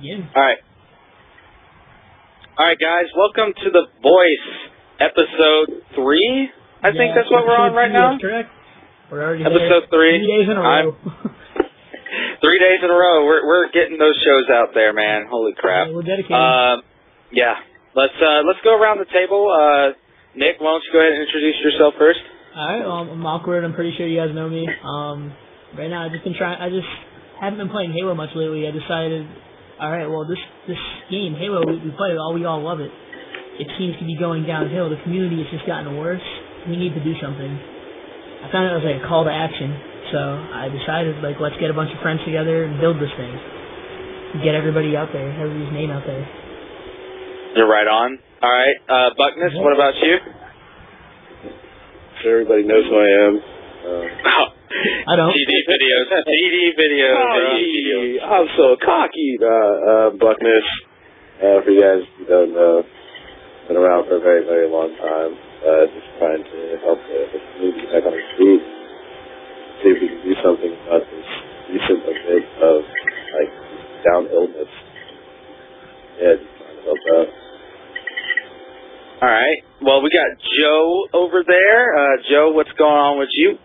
Yeah. Alright, guys, welcome to The Voice, episode 3. I think that's what we're on right now. That's correct. We're already episode there. 3. 3 days in a row. 3 days in a row. We're getting those shows out there, man. Holy crap. Yeah, we're dedicated. Yeah. Let's go around the table. Nick, why don't you go ahead and introduce yourself first? Alright, I'm awkward. I'm pretty sure you guys know me. Right now, I just haven't been playing Halo much lately. I decided, alright, well, this game, Halo, we play it, we all love it. It seems to be going downhill. The community has just gotten worse. We need to do something. I found it was like a call to action. So I decided, let's get a bunch of friends together and build this thing. Get everybody out there, everybody's name out there. You're right on. Alright, Buckness, what about you? So everybody knows who I am. I don't. TD videos. I'm so cocky. Buckness. For you guys who don't know, been around for a very, very long time. Just trying to help the community back on its feet. See if we can do something about this recent bit of downhillness. Yeah, just trying to help out. Alright, well, we got Joe over there. Joe, what's going on with you?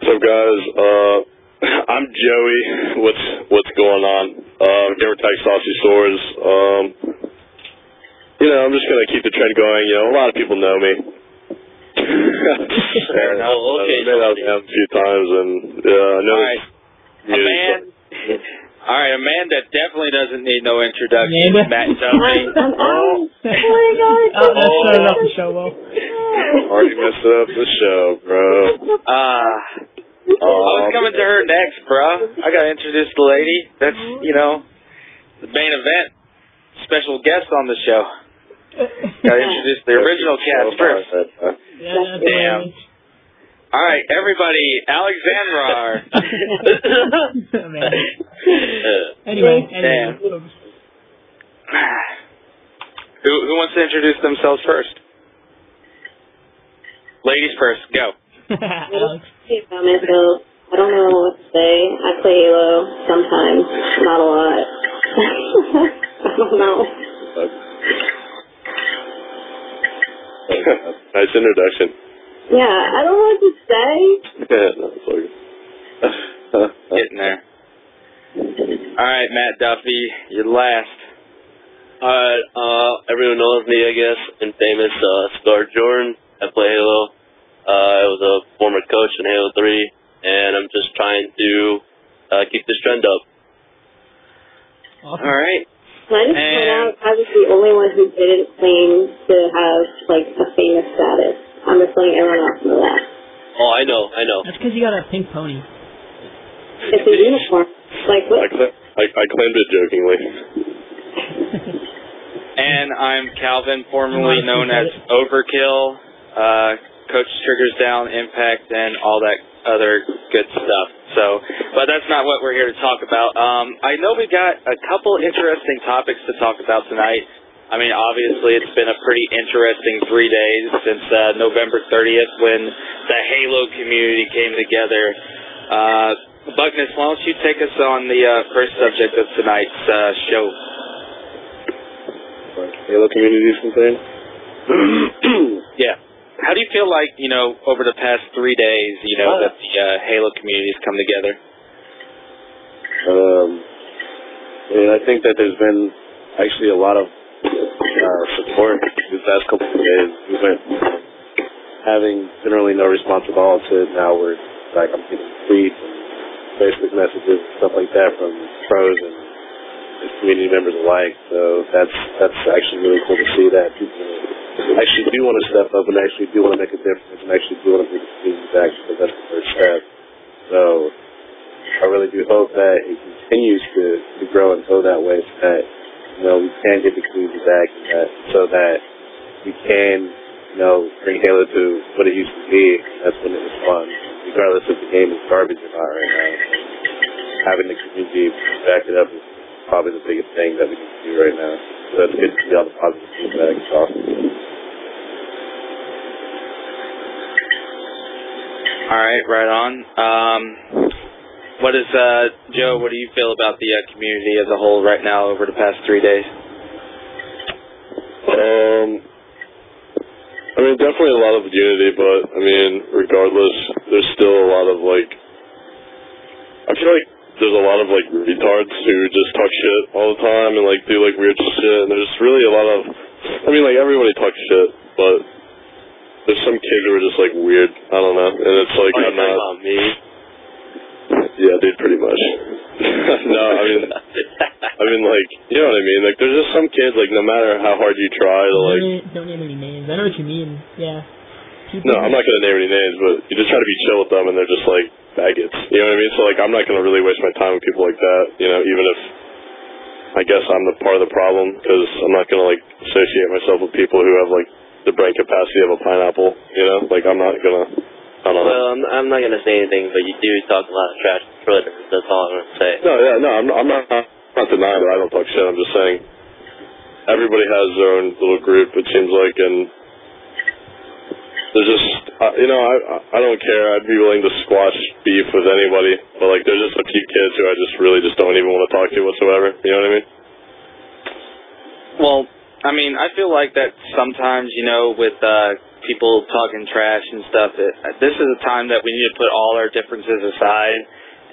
What's up, guys? I'm Joey. What's going on? Never take saucy swords. I'm just gonna keep the trend going. A lot of people know me. Fair enough. Okay. I've been out a few times, and I know. Alright, a man that definitely doesn't need no introduction. Matt Duffy. Oh my god. That started off the show well. Already messed up the show, bro. I was coming to her next, bro. I gotta introduce the lady. That's, the main event. Special guest on the show. Gotta introduce the original cast first. Yeah, damn. Alright, everybody, Alexandra. Anyway. Damn. Who wants to introduce themselves first? Ladies first, go. Alex. About myself, I don't know what to say. I play Halo sometimes, not a lot. I don't know. Nice introduction. Yeah, I don't know what to say. Getting there. Alright, Matt Duffy, you're last. Alright, everyone knows me, I guess, and famous Scar Jordan. I play Halo. I was a former coach in Halo 3, and I'm just trying to keep this trend up. Awesome. Alright. Can I just point out, I was the only one who didn't claim to have, a famous status. I'm just letting everyone else know that. Oh, I know. That's because you got a pink pony. It's a uniform. What? I claimed it jokingly. And I'm Calvin, formerly known as Overkill. Coach Triggers Down, Impact, and all that other good stuff. But that's not what we're here to talk about. I know we got a couple interesting topics to talk about tonight. I mean, obviously, it's been a pretty interesting 3 days since November 30th when the Halo community came together. Buckness, why don't you take us on the first subject of tonight's show? Halo community is concerned? Yeah. How do you feel like, over the past 3 days, that the Halo community's come together? I think that there's been actually a lot of support these past couple of days. We went from having generally no response at all to now we're I'm getting tweets and Facebook messages and stuff like that from pros and community members alike. So that's actually really cool to see that people actually do want to step up and actually do want to make a difference and actually do want to bring the community back, because that's the first step. So I really do hope that it continues to grow and go that way, so that we can get the community back, so that we can bring Halo to what it used to be. That's when it was fun, regardless if the game is garbage or not right now. Having the community back it up is probably the biggest thing that we can do right now. So it's good to see all the positive feedback. It's awesome. All right, right on. What is, Joe, what do you feel about the community as a whole right now over the past 3 days? I mean, definitely a lot of unity, but, I mean, regardless, there's still a lot of, like, I feel like there's a lot of, like, retards who just talk shit all the time and, like, do, like, weird shit, and there's really a lot of, I mean, like, everybody talks shit, but there's some kids who are just, like, weird, I don't know, and it's, like, I'm not... about me? Yeah, dude, pretty much. No, I mean, like, you know what I mean? Like, there's just some kids, like, no matter how hard you try to, like... Don't name any names. I know what you mean. Yeah. No, I'm not going to name any names, but you just try to be chill with them, and they're just, like, faggots. You know what I mean? So, like, I'm not going to really waste my time with people like that, you know, even if I guess I'm the part of the problem, because I'm not going to, like, associate myself with people who have, like, the brain capacity of a pineapple, you know? Like, I'm not going to... I don't know. Well, I'm not going to say anything, but you do talk a lot of trash on Twitter. That's all I'm going to say. No, yeah, no, I'm not denying that I don't talk shit. I'm just saying everybody has their own little group, it seems like, and there's just, you know, I don't care. I'd be willing to squash beef with anybody, but, like, there's just a few kids who I just really just don't even want to talk to whatsoever. You know what I mean? Well, I mean, I feel like that sometimes, you know, with people talking trash and stuff, this is a time that we need to put all our differences aside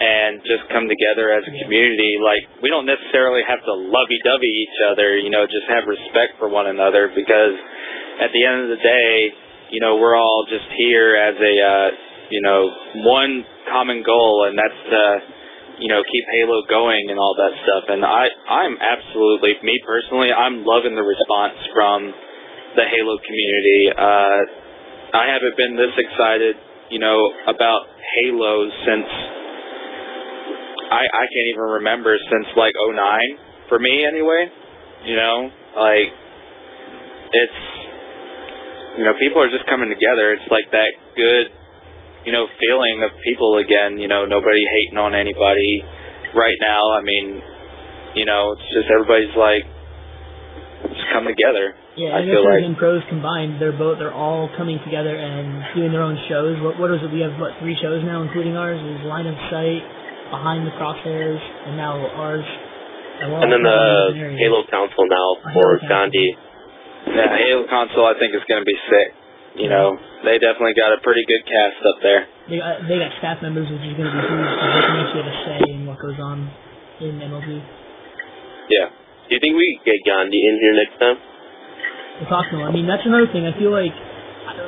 and just come together as a community. Like, we don't necessarily have to lovey-dovey each other, you know, just have respect for one another, because at the end of the day, you know, we're all just here as a, you know, one common goal, and that's to, you know, keep Halo going and all that stuff. And I'm absolutely, me personally, I'm loving the response from the Halo community. I haven't been this excited, you know, about Halo since, I can't even remember, since like 2009, for me anyway. You know, like, it's, you know, people are just coming together. It's like that good, you know, feeling of people again, you know, nobody hating on anybody right now. I mean, you know, it's just everybody's like, just come together. Yeah, I and feel like and pros combined, they're all coming together and doing their own shows. What is it? We have, 3 shows now, including ours. There's Line of Sight, Behind the Crosshairs, and now ours. And then the Halo Council now for Gandhi. Yeah, Halo Council I think is going to be sick. You know, they definitely got a pretty good cast up there. They got staff members, which is going to be huge, because they can actually have a say in what goes on in MLB. Yeah. Do you think we could get Gandhi in here next time? We'll talk to him. I mean, that's another thing. I feel like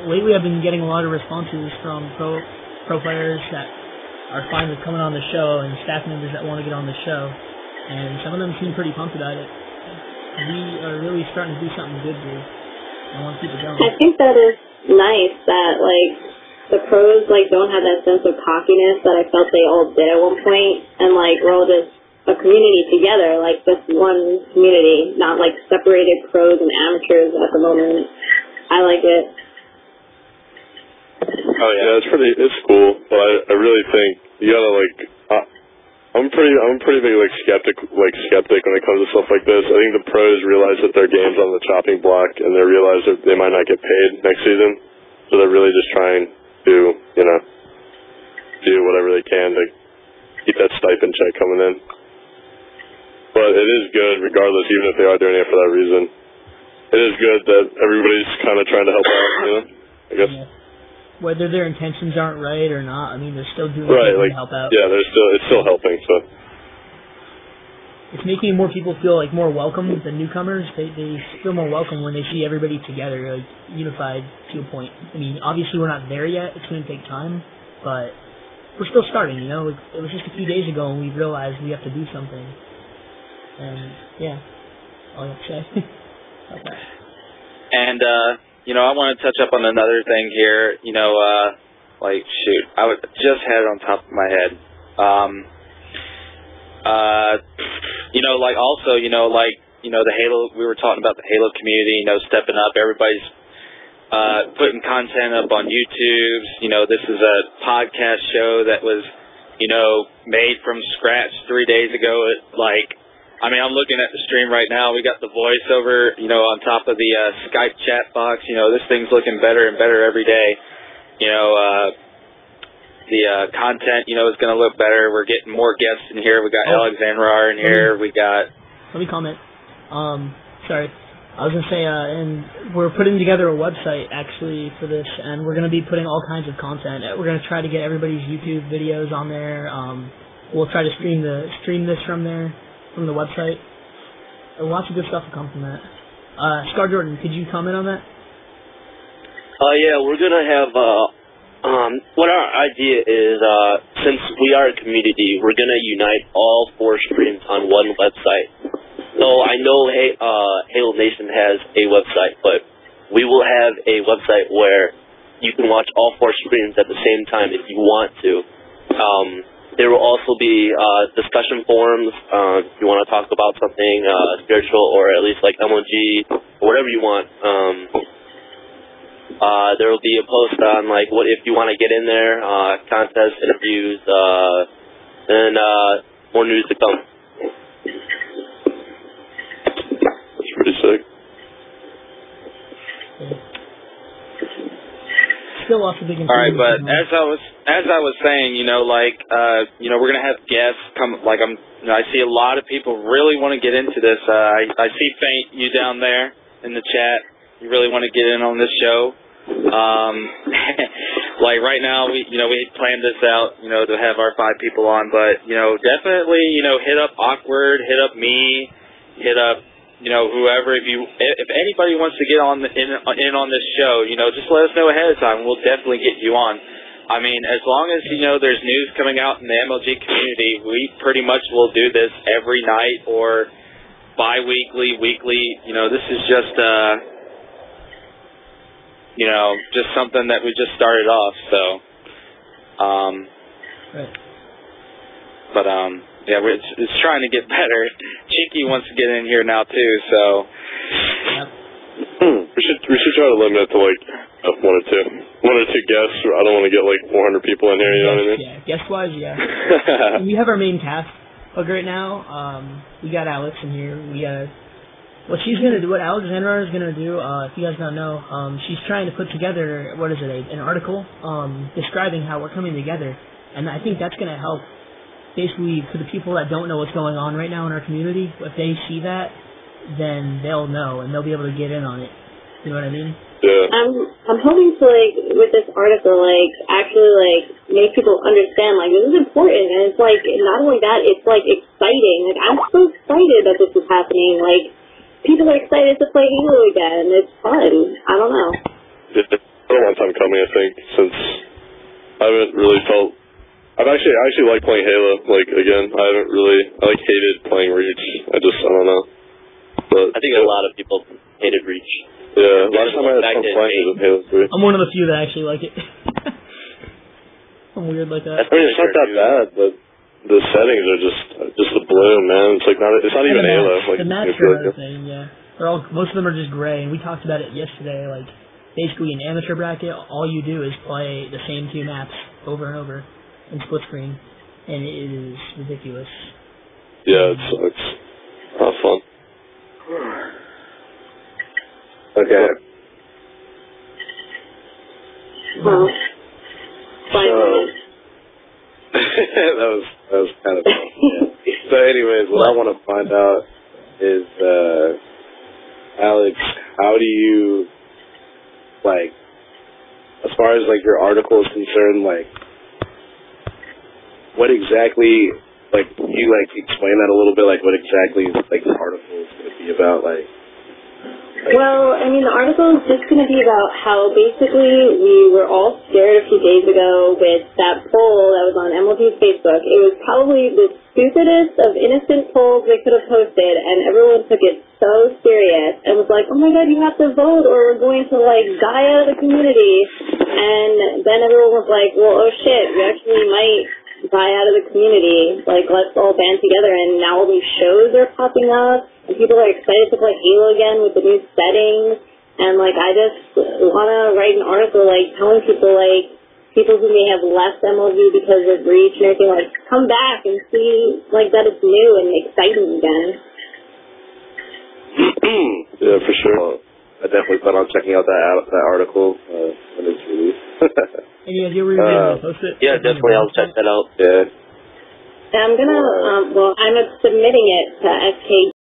lately I've been getting a lot of responses from pro players that are fine with coming on the show, and staff members that want to get on the show. And some of them seem pretty pumped about it. We are really starting to do something good here. I want to keep it going. I think that is nice that, like, the pros, like, don't have that sense of cockiness that I felt they all did at one point, and, like, we're all just a community together, like, just one community, not, like, separated pros and amateurs at the moment. I like it. Oh, Yeah, it's cool, but I really think you gotta, like, I'm pretty big, like, skeptic when it comes to stuff like this. I think the pros realize that their game's on the chopping block, and they realize that they might not get paid next season, so they're really just trying to, you know, do whatever they can to keep that stipend check coming in. But it is good, regardless, even if they are doing it for that reason. It is good that everybody's kind of trying to help out, you know, I guess. Yeah. Whether their intentions aren't right or not, I mean, they're still doing right, something like, to help out. Yeah, it's still helping, so. It's making more people feel, like, more welcome than newcomers. They feel more welcome when they see everybody together, like, unified to a point. I mean, obviously we're not there yet. It's going to take time, but we're still starting, you know. It was just a few days ago when we realized we have to do something. And, yeah, all I have to say. Okay. And, you know, I want to touch up on another thing here. You know, like, shoot, I would just had it on top of my head. You know, like, also, you know, like, you know, the Halo, we were talking about the Halo community, you know, stepping up. Everybody's putting content up on YouTube. You know, this is a podcast show that was, you know, made from scratch 3 days ago. I mean, I'm looking at the stream right now. We got the voiceover, you know, on top of the Skype chat box. You know, this thing's looking better and better every day. You the content, you know, is going to look better. We're getting more guests in here. We got Alexandra in here. We got... Let me comment. Sorry. I was going to say, and we're putting together a website, actually, for this, and we're going to be putting all kinds of content. We're going to try to get everybody's YouTube videos on there. We'll try to stream this from there, from the website. Lots of good stuff will come from that. Scar Jordan, could you comment on that? Yeah, we're going to have, what our idea is, since we are a community, we're going to unite all 4 streams on one website. So I know Halo Nation has a website, but we will have a website where you can watch all 4 streams at the same time if you want to. There will also be discussion forums if you want to talk about something spiritual or at least like MLG or whatever you want. There will be a post on like what if you want to get in there, contests, interviews, and more news to come. That's pretty sick. Still lots of big All right, but as I was saying, you know, like, you know, we're gonna have guests come. Like, I see a lot of people really want to get into this. I see Faint you down there in the chat. You really want to get in on this show. Like right now, we planned this out, you know, to have our 5 people on, but you know, definitely, you know, hit up Awkward, hit up me, hit up, you know, whoever. If anybody wants to get in on this show, you know, just let us know ahead of time. We'll definitely get you on. I mean, as long as, you know, there's news coming out in the MLG community, we pretty much will do this every night or bi-weekly, weekly. You know, this is just, you know, just something that we just started off, so. Right. But, yeah, it's trying to get better. Cheeky wants to get in here now too, so. Yep. We should try to limit it to like 1 or 2 guests. I don't want to get like 400 people in here. You know what I mean? Yeah, guest wise, yeah. We have our main cast, but right now, we got Alex in here. We got what she's gonna do. What Alexandra is gonna do. If you guys don't know, she's trying to put together an article describing how we're coming together, and I think that's gonna help. Basically, for the people that don't know what's going on right now in our community, if they see that, then they'll know and they'll be able to get in on it. You know what I mean? Yeah. I'm hoping to, like, with this article, like, actually, like, make people understand, like, this is important, and it's, like, not only that, it's, like, exciting. Like, I'm so excited that this is happening. Like, people are excited to play Halo again. It's fun. I don't know. It's been a long time coming, I think, since I haven't really felt... I actually like playing Halo, like, again. I hated playing Reach. I don't know. But, I think a lot of people hated Reach. Yeah, last time I had fun playing with Halo 3. I'm one of the few that actually like it. I'm weird like that. I mean, it's not that bad, but the settings are just the bloom, man. It's like it's not even Halo. Like, the maps are another thing, yeah. Most of them are just gray, and we talked about it yesterday. Like, basically, in amateur bracket, all you do is play the same 2 maps over and over in split screen, and it is ridiculous. Yeah, it sucks. Not fun. Okay. Well, that was kind of fun. Yeah. So anyways, what I want to find out is, Alex, how do you, like, as far as, like, your article is concerned, like, what exactly, like, can you, like, explain that a little bit, like, what exactly, like, the article is going to be about, like... Well, I mean, the article is just going to be about how basically we were all scared a few days ago with that poll that was on MLG's Facebook. It was probably the stupidest of innocent polls they could have posted, and everyone took it so serious and was like, oh my god, you have to vote or we're going to, like, die out of the community. And then everyone was like, well, oh shit, we actually might die out of the community. Like, let's all band together. And now all these shows are popping up. And people are excited to play Halo again with the new settings. And, like, I just want to write an article, like, telling people, like, people who may have left MLG because of Reach and everything, like, come back and see, like, that it's new and exciting again. Yeah, for sure. I definitely plan on checking out that article when it's released. Any idea where you're going to post it? Yeah, definitely. I'll check that out. Yeah. I'm gonna, I'm submitting it to SK